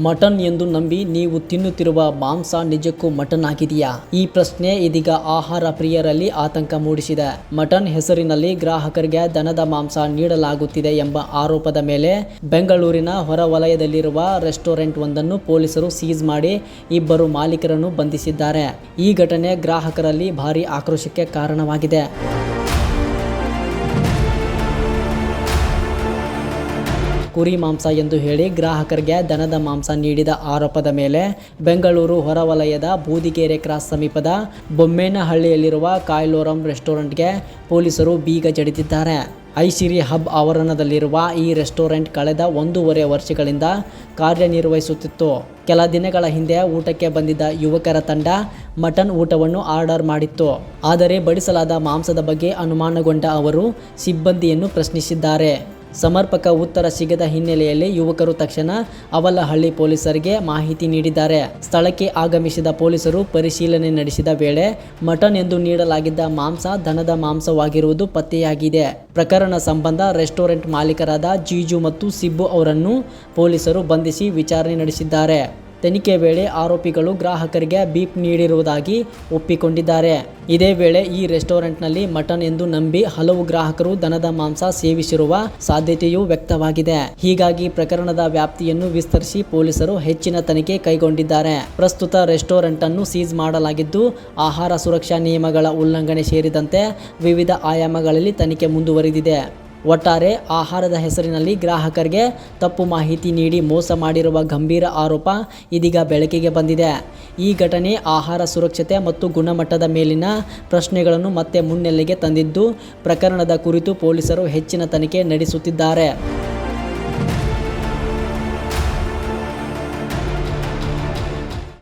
Mutton ಎಂದು ನಂಬಿ ನೀವು ತಿನ್ನುತ್ತಿರುವ ಮಾಂಸ ನಿಜಕ್ಕೂ ಮಟನ್ ಆಗಿದೆಯಾ? ಈ ಪ್ರಶ್ನೆ ಇದೀಗ ಆಹಾರ ಪ್ರಿಯರಲ್ಲಿ ಆತಂಕ ಮೂಡಿಸಿದೆ. ಮಟನ್ ಹೆಸರಿನಲ್ಲಿ ಗ್ರಾಹಕರಿಗೆ ದನದ ಮಾಂಸ ನೀಡಲಾಗುತ್ತಿದೆ ಎಂಬ ಆರೋಪದ ಮೇಲೆ ಬೆಂಗಳೂರಿನ ಹೊರವಲಯದಲ್ಲಿರುವ ರೆಸ್ಟೋರೆಂಟ್ ಒಂದನ್ನು ಪೊಲೀಸರು ಸೀಸ್ ಮಾಡಿ ಇಬ್ಬರು ಮಾಲೀಕರನ್ನು ಬಂಧಿಸಿದ್ದಾರೆ. ಈ ಘಟನೆ ಗ್ರಾಹಕರಲ್ಲಿ ಭಾರೀ ಆಕ್ರೋಶಕ್ಕೆ ಕಾರಣವಾಗಿದೆ. ಕುರಿ ಮಾಂಸ ಎಂದು ಹೇಳಿ ಗ್ರಾಹಕರಿಗೆ ದನದ ಮಾಂಸ ನೀಡಿದ ಆರೋಪದ ಮೇಲೆ ಬೆಂಗಳೂರು ಹೊರವಲಯದ ಬೂದಿಗೆರೆ ಕ್ರಾಸ್ ಸಮೀಪದ ಬೊಮ್ಮೇನಹಳ್ಳಿಯಲ್ಲಿರುವ ಕಾಯ್ಲೋರಂ ರೆಸ್ಟೋರೆಂಟ್ಗೆ ಪೊಲೀಸರು ಬೀಗ ಜಡಿದಿದ್ದಾರೆ. ಐಸಿರಿ ಹಬ್ ಆವರಣದಲ್ಲಿರುವ ಈ ರೆಸ್ಟೋರೆಂಟ್ ಕಳೆದ 1.5 ವರ್ಷಗಳಿಂದ ಕಾರ್ಯನಿರ್ವಹಿಸುತ್ತಿತ್ತು. ಕೆಲ ದಿನಗಳ ಹಿಂದೆ ಊಟಕ್ಕೆ ಬಂದಿದ್ದ ಯುವಕರ ತಂಡ ಮಟನ್ ಊಟವನ್ನು ಆರ್ಡರ್ ಮಾಡಿತ್ತು. ಆದರೆ ಬಡಿಸಲಾದ ಮಾಂಸದ ಬಗ್ಗೆ ಅನುಮಾನಗೊಂಡ ಅವರು ಸಿಬ್ಬಂದಿಯನ್ನು ಪ್ರಶ್ನಿಸಿದ್ದಾರೆ. ಸಮರ್ಪಕ ಉತ್ತರ ಸಿಗದ ಹಿನ್ನೆಲೆಯಲ್ಲಿ ಯುವಕರು ತಕ್ಷಣ ಅವಲಹಳ್ಳಿ ಪೊಲೀಸರಿಗೆ ಮಾಹಿತಿ ನೀಡಿದ್ದಾರೆ. ಸ್ಥಳಕ್ಕೆ ಆಗಮಿಸಿದ ಪೊಲೀಸರು ಪರಿಶೀಲನೆ ನಡೆಸಿದ ವೇಳೆ ಮಟನ್ ಎಂದು ನೀಡಲಾಗಿದ್ದ ಮಾಂಸ ದನದ ಮಾಂಸವಾಗಿರುವುದು ಪತ್ತೆಯಾಗಿದೆ. ಪ್ರಕರಣ ಸಂಬಂಧ ರೆಸ್ಟೋರೆಂಟ್ ಮಾಲೀಕರಾದ ಜೀಜು ಮತ್ತು ಸಿಬ್ಬು ಅವರನ್ನು ಪೊಲೀಸರು ಬಂಧಿಸಿ ವಿಚಾರಣೆ ನಡೆಸಿದ್ದಾರೆ. ತನಿಖೆ ವೇಳೆ ಆರೋಪಿಗಳು ಗ್ರಾಹಕರಿಗೆ ಬೀಫ್ ನೀಡಿರುವುದಾಗಿ ಒಪ್ಪಿಕೊಂಡಿದ್ದಾರೆ. ಇದೇ ವೇಳೆ ಈ ರೆಸ್ಟೋರೆಂಟ್ನಲ್ಲಿ ಮಟನ್ ಎಂದು ನಂಬಿ ಹಲವು ಗ್ರಾಹಕರು ದನದ ಮಾಂಸ ಸೇವಿಸಿರುವ ಸಾಧ್ಯತೆಯೂ ವ್ಯಕ್ತವಾಗಿದೆ. ಹೀಗಾಗಿ ಪ್ರಕರಣದ ವ್ಯಾಪ್ತಿಯನ್ನು ವಿಸ್ತರಿಸಿ ಪೊಲೀಸರು ಹೆಚ್ಚಿನ ತನಿಖೆ ಕೈಗೊಂಡಿದ್ದಾರೆ. ಪ್ರಸ್ತುತ ರೆಸ್ಟೋರೆಂಟ್ ಅನ್ನು ಸೀಸ್ ಮಾಡಲಾಗಿದ್ದು, ಆಹಾರ ಸುರಕ್ಷಾ ನಿಯಮಗಳ ಉಲ್ಲಂಘನೆ ಸೇರಿದಂತೆ ವಿವಿಧ ಆಯಾಮಗಳಲ್ಲಿ ತನಿಖೆ ಮುಂದುವರಿದಿದೆ. ಒಟ್ಟಾರೆ ಆಹಾರದ ಹೆಸರಿನಲ್ಲಿ ಗ್ರಾಹಕರಿಗೆ ತಪ್ಪು ಮಾಹಿತಿ ನೀಡಿ ಮೋಸ ಮಾಡಿರುವ ಗಂಭೀರ ಆರೋಪ ಇದೀಗ ಬೆಳಕಿಗೆ ಬಂದಿದೆ. ಈ ಘಟನೆ ಆಹಾರ ಸುರಕ್ಷತೆ ಮತ್ತು ಗುಣಮಟ್ಟದ ಮೇಲಿನ ಪ್ರಶ್ನೆಗಳನ್ನು ಮತ್ತೆ ಮುನ್ನೆಲೆಗೆ ತಂದಿದ್ದು, ಪ್ರಕರಣದ ಕುರಿತು ಪೊಲೀಸರು ಹೆಚ್ಚಿನ ತನಿಖೆ ನಡೆಸುತ್ತಿದ್ದಾರೆ.